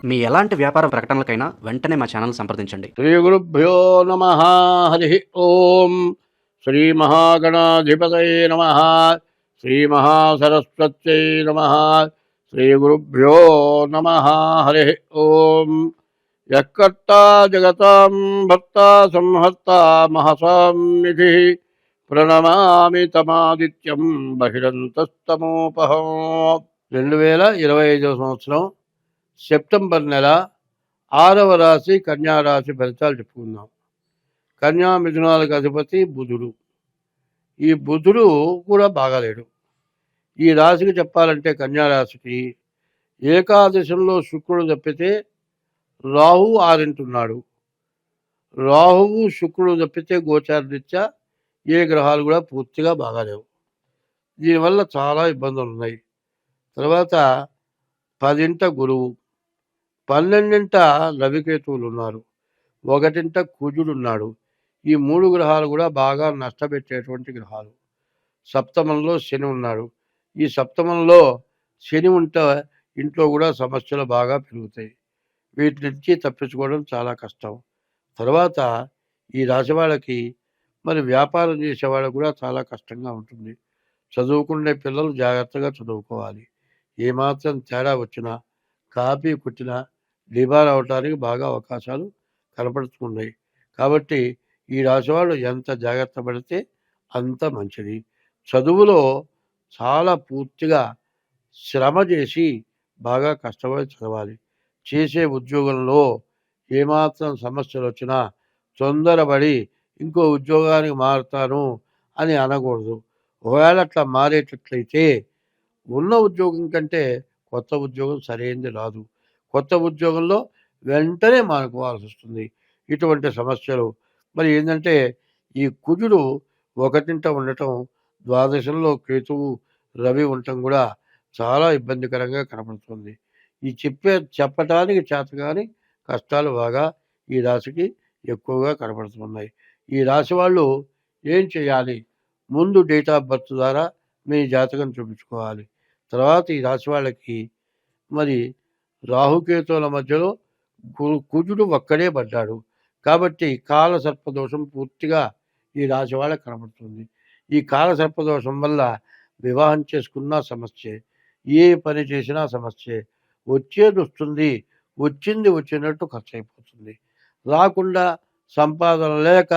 మీ ఎలాంటి వ్యాపార ప్రకటనలకైనా వెంటనే మా ఛానల్ సంప్రదించండి. శ్రీ గురుభ్యో నమ. హరి ఓం. శ్రీ మహాగణాధిపతయే నమ. శ్రీ మహాసరస్వత్యై నమ. శ్రీ గురుభ్యో నమ. హరి ఓం. యక్కర్తా జగతాం భర్తా సంహర్తా మహసాం నిధి ప్రణమామి తమాదిత్యం బహిరంతస్తమోపహం. 2025 సంవత్సరం సెప్టెంబర్ నెల 6వ రాశి కన్యారాశి ఫలితాలు చెప్పుకుందాం. కన్యా మిథునాలకు అధిపతి బుధుడు. ఈ బుధుడు కూడా బాగాలేడు. ఈ రాశికి చెప్పాలంటే కన్యారాశికి ఏకాదశంలో శుక్రుడు తప్పితే రాహువు ఆరింటున్నాడు. రాహువు శుక్రుడు తప్పితే గోచారరీత్యా ఏ గ్రహాలు కూడా పూర్తిగా బాగాలేవు. దీనివల్ల చాలా ఇబ్బందులు ఉన్నాయి. తర్వాత 10ంట గురువు, 12ంట రవికేతువులు ఉన్నారు, 1ంట కుజుడు ఉన్నాడు. ఈ 3 గ్రహాలు కూడా బాగా నష్టపెట్టేటువంటి గ్రహాలు. సప్తమంలో శని ఉన్నాడు. ఈ సప్తమంలో శని ఉంటే ఇంట్లో కూడా సమస్యలు బాగా పెరుగుతాయి. వీటి నుంచి తప్పించుకోవడం చాలా కష్టం. తర్వాత ఈ రాశి వాళ్ళకి మరి వ్యాపారం చేసేవాళ్ళకు కూడా చాలా కష్టంగా ఉంటుంది. చదువుకునే పిల్లలు జాగ్రత్తగా చదువుకోవాలి. ఏమాత్రం తేడా వచ్చినా, కాపీ కుట్టినా డిబార్ అవటానికి బాగా అవకాశాలు కనపడుతున్నాయి. కాబట్టి ఈ రాశి వాళ్ళు ఎంత జాగ్రత్త పడితే అంత మంచిది. చదువులో చాలా పూర్తిగా శ్రమ చేసి బాగా కష్టపడి చదవాలి. చేసే ఉద్యోగంలో ఏమాత్రం సమస్యలు వచ్చినా తొందరపడి ఇంకో ఉద్యోగానికి మారుతాను అని అనకూడదు. ఒకవేళ అట్లా మారేటట్లయితే ఉన్న ఉద్యోగం కంటే కొత్త ఉద్యోగం సరైనది రాదు. కొత్త ఉద్యోగంలో వెంటనే మానుకోవాల్సి వస్తుంది. ఇటువంటి సమస్యలు మరి ఏంటంటే ఈ కుజుడు 1ంట ఉండటం, ద్వాదశంలో కేతువు రవి ఉండటం కూడా చాలా ఇబ్బందికరంగా కనపడుతుంది. ఈ చెప్పటానికి చేతగాని కష్టాలు బాగా ఈ రాశికి ఎక్కువగా కనపడుతున్నాయి. ఈ రాశి వాళ్ళు ఏం చేయాలి? ముందు డేట్ ఆఫ్ బర్త్ ద్వారా మీ జాతకం చూపించుకోవాలి. తర్వాత ఈ రాశి వాళ్ళకి మరి రాహుకేతువుల మధ్యలో కుజుడు ఒక్కడే పడ్డాడు. కాబట్టి కాల సర్పదోషం పూర్తిగా ఈ రాశి వాళ్ళకి కనబడుతుంది. ఈ కాల సర్పదోషం వల్ల వివాహం చేసుకున్నా సమస్యే, ఏ పని చేసినా సమస్యే. వచ్చేది వస్తుంది, వచ్చింది వచ్చినట్టు ఖర్చు అయిపోతుంది. రాకుండా సంపాదన లేక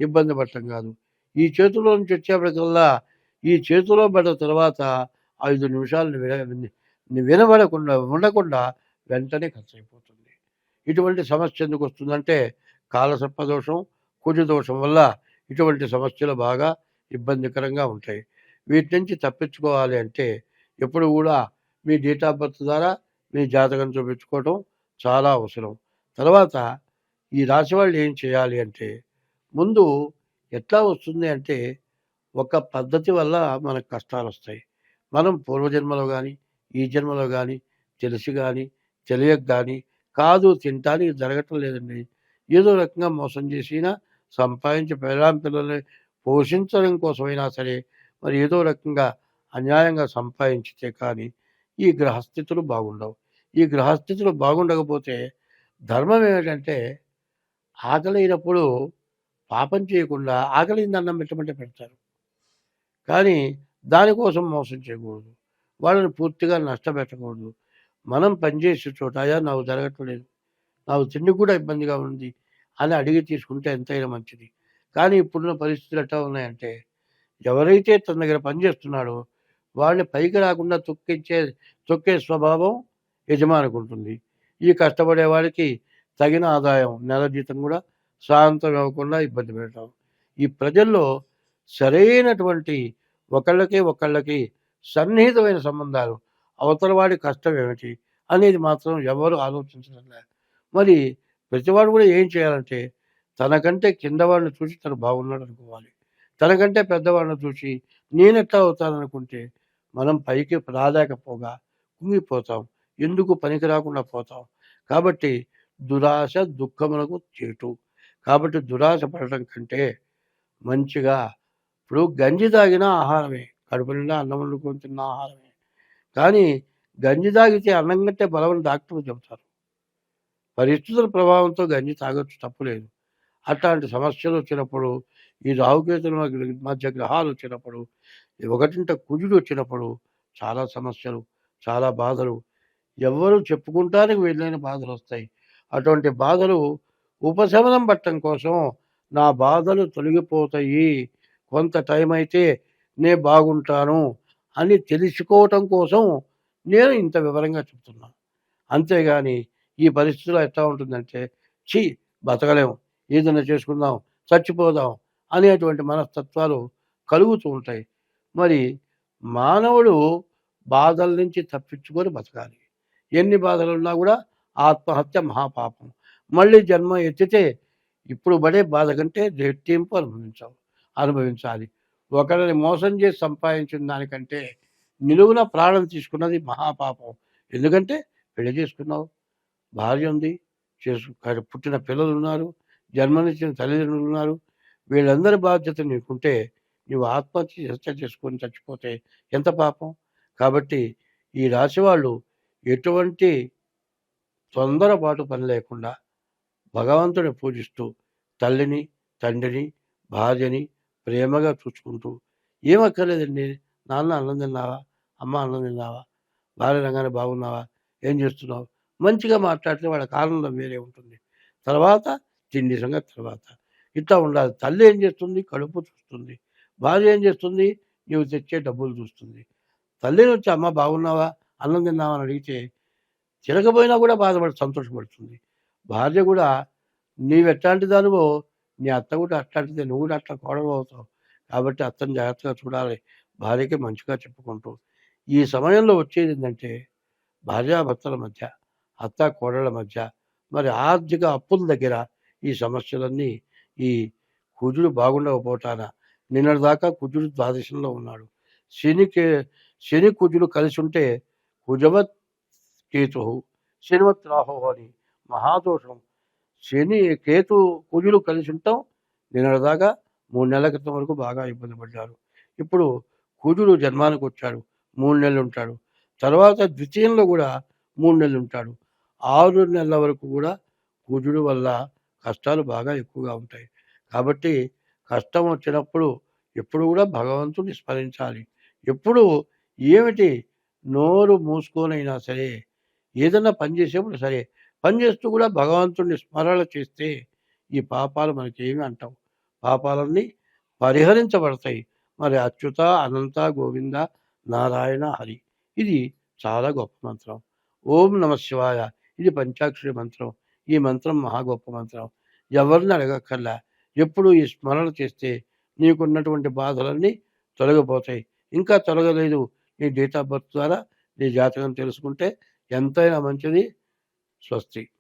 ఇబ్బంది పడటం కాదు. ఈ చేతిలో నుంచి వచ్చేప్పటికల్లా ఈ చేతిలో పడ్డ తర్వాత 5 నిమిషాలు వినబడకుండా ఉండకుండా వెంటనే ఖర్చు అయిపోతుంది. ఇటువంటి సమస్య ఎందుకు వస్తుందంటే కాలసర్పదోషం, కుజదోషం వల్ల ఇటువంటి సమస్యలు బాగా ఇబ్బందికరంగా ఉంటాయి. వీటి నుంచి తప్పించుకోవాలి అంటే ఎప్పుడు కూడా మీ డేట్ ఆఫ్ బర్త్ ద్వారా మీ జాతకం చూపించుకోవటం చాలా అవసరం. తర్వాత ఈ రాశి వాళ్ళు ఏం చేయాలి అంటే ముందు ఎట్లా వస్తుంది అంటే ఒక పద్ధతి వల్ల మనకు కష్టాలు వస్తాయి. మనం పూర్వజన్మలో కానీ ఈ జన్మలో కానీ తెలిసి కానీ తెలియక కానీ కాదు తినటానికి జరగటం లేదండి. ఏదో రకంగా మోసం చేసినా సంపాదించి పిల్లల్ని పోషించడం కోసమైనా సరే మరి ఏదో రకంగా అన్యాయంగా సంపాదించితే కానీ ఈ గ్రహస్థితులు బాగుండవు. ఈ గ్రహస్థితులు బాగుండకపోతే ధర్మం ఏమిటంటే ఆకలైనప్పుడు పాపం చేయకుండా ఆకలింది అన్నం పెట్టమంటే పెడతారు. కానీ దానికోసం మోసం చేయకూడదు. వాళ్ళని పూర్తిగా నష్టపెట్టకూడదు. మనం పనిచేసే చోట అయ్యా నాకు జరగట్లేదు, నాకు తిండి కూడా ఇబ్బందిగా ఉంది అని అడిగి తీసుకుంటే ఎంతైనా మంచిది. కానీ ఇప్పుడున్న పరిస్థితులు ఎట్లా ఉన్నాయంటే ఎవరైతే తన దగ్గర పనిచేస్తున్నాడో వాళ్ళని పైకి రాకుండా తొక్కే స్వభావం యజమానికి ఉంటుంది. ఈ కష్టపడే వాడికి తగిన ఆదాయం నెల జీతం కూడా సాయంత్రం ఇవ్వకుండా ఇబ్బంది పెట్టడం. ఈ ప్రజల్లో సరైనటువంటి ఒకళ్ళకి సన్నిహితమైన సంబంధాలు, అవతల వాడి కష్టం ఏమిటి అనేది మాత్రం ఎవరు ఆలోచించడం లేదు. మరి ప్రతివాడు కూడా ఏం చేయాలంటే తనకంటే కిందవాడిని చూసి తను బాగున్నాడు అనుకోవాలి. తనకంటే పెద్దవాడిని చూసి నేనెట్లా అవుతాననుకుంటే మనం పైకి రాలేకపోగా కుంగిపోతాం, ఎందుకు పనికి రాకుండా పోతాం. కాబట్టి దురాశ దుఃఖములకు చేటు. కాబట్టి దురాశ పడటం కంటే మంచిగా ఇప్పుడు గంజి తాగిన ఆహారమే, కడుపు నిండా అన్నం వండుకొని తిన్న ఆహారమే. కానీ గంజి తాగితే అన్నం కంటే బలమని డాక్టర్లు చెబుతారు. పరిస్థితుల ప్రభావంతో గంజి తాగొచ్చు, తప్పులేదు. అట్లాంటి సమస్యలు వచ్చినప్పుడు, ఈ రాహుకేతుల మధ్య గ్రహాలు వచ్చినప్పుడు, ఈ ఒకటింట కుజుడు వచ్చినప్పుడు చాలా సమస్యలు, చాలా బాధలు, ఎవ్వరు చెప్పుకుంటానికి వీలైన బాధలొస్తాయి. అటువంటి బాధలు ఉపశమనం పట్టం కోసం నా బాధలు తొలగిపోతాయి, కొంత టైం అయితే నే బాగుంటాను అని తెలుసుకోవటం కోసం నేను ఇంత వివరంగా చెప్తున్నా. అంతేగాని ఈ పరిస్థితిలో ఎట్లా ఉంటుందంటే, ఛీ! బతకలేం, ఏదైనా చేసుకుందాం, చచ్చిపోదాం అనేటువంటి మనస్తత్వాలు కలుగుతూ ఉంటాయి. మరి మానవుడు బాధల నుంచి తప్పించుకొని బతకాలి. ఎన్ని బాధలున్నా కూడా ఆత్మహత్య మహాపాపం. మళ్ళీ జన్మ ఎత్తితే ఇప్పుడు పడే బాధ కంటే రెట్టింపు అనుభవించాలి. ఒకరిని మోసం చేసి సంపాదించిన దానికంటే నిలువున ప్రాణం తీసుకున్నది మహాపాపం. ఎందుకంటే పెళ్లి చేసుకున్నావు, భార్య ఉంది, పుట్టిన పిల్లలున్నారు, జన్మనిచ్చిన తల్లిదండ్రులున్నారు. వీళ్ళందరి బాధ్యత నీకుంటే నువ్వు ఆత్మహత్య చేసుకొని చచ్చిపోతే ఎంత పాపం. కాబట్టి ఈ రాశి వాళ్ళు ఎటువంటి తొందరపాటు పని లేకుండా భగవంతుని పూజిస్తూ తల్లిని, తండ్రిని, భార్యని ప్రేమగా చూసుకుంటూ, ఏమక్కర్లేదండి, నాన్న అన్నం తిన్నావా, అమ్మ అన్నం తిన్నావా, భార్య రంగానే బాగున్నావా, ఏం చేస్తున్నావు, మంచిగా మాట్లాడితే వాళ్ళకి ఆనందం వేరే ఉంటుంది. తర్వాత తిండి సంగతి తర్వాత. ఇట్లా ఉండాలి. తల్లి ఏం చేస్తుంది, కడుపు చూస్తుంది. భార్య ఏం చేస్తుంది, నువ్వు తెచ్చే డబ్బులు చూస్తుంది. తల్లిని వచ్చి అమ్మ బాగున్నావా, అన్నం తిన్నావా అని అడిగితే తినకపోయినా కూడా సంతోషపడుతుంది. భార్య కూడా నీవెట్లాంటి దానివో నీ అత్త కూడా అట్లాంటిదే, నువ్వు కూడా అట్లా కోడలు అవుతావు. కాబట్టి అత్తని జాగ్రత్తగా చూడాలి, భార్యకి మంచిగా చెప్పుకుంటూ. ఈ సమయంలో వచ్చేది ఏంటంటే, భార్యాభర్తల మధ్య, అత్త కోడళ్ళ మధ్య, మరి ఆర్థిక అప్పుల దగ్గర ఈ సమస్యలన్నీ ఈ కుజుడు బాగుండకపోవటాన. నిన్నటిదాకా కుజుడు ద్వాదశంలో ఉన్నాడు. శని కుజుడు కలిసి ఉంటే కుజవత్ కేతు శనివత్ రాహు అని మహాదోషం. శని కేతు కుజులు కలిసి ఉంటాం. నిన్నటిదాకా 3 నెలల క్రితం వరకు బాగా ఇబ్బంది పడ్డారు. ఇప్పుడు కుజుడు జన్మానికి వచ్చాడు, 3 నెలలు ఉంటాడు. తర్వాత ద్వితీయంలో కూడా 3 నెలలు ఉంటాడు. 6 నెలల వరకు కూడా కుజుడు వల్ల కష్టాలు బాగా ఎక్కువగా ఉంటాయి. కాబట్టి కష్టం వచ్చినప్పుడు ఎప్పుడు కూడా భగవంతుని స్మరించాలి. ఎప్పుడు ఏమిటి, నోరు మూసుకొనైనా సరే, ఏదన్నా పని చేసేప్పుడు సరే, పని చేస్తూ కూడా భగవంతుడిని స్మరణ చేస్తే ఈ పాపాలు మనకేమి అంటావు, పాపాలన్నీ పరిహరించబడతాయి. మరి అచ్యుత, అనంత, గోవింద, నారాయణ, హరి, ఇది చాలా గొప్ప మంత్రం. ఓం నమ శివాయ, ఇది పంచాక్షరి మంత్రం. ఈ మంత్రం మహా గొప్ప మంత్రం. ఎవరిని అడగక్కర్లా. ఎప్పుడు ఈ స్మరణ చేస్తే నీకున్నటువంటి బాధలన్నీ తొలగిపోతాయి. ఇంకా తొలగలేదు, నీ డేట్ ఆఫ్ బర్త్ ద్వారా నీ జాతకం తెలుసుకుంటే ఎంతైనా మంచిది. స్వస్తి.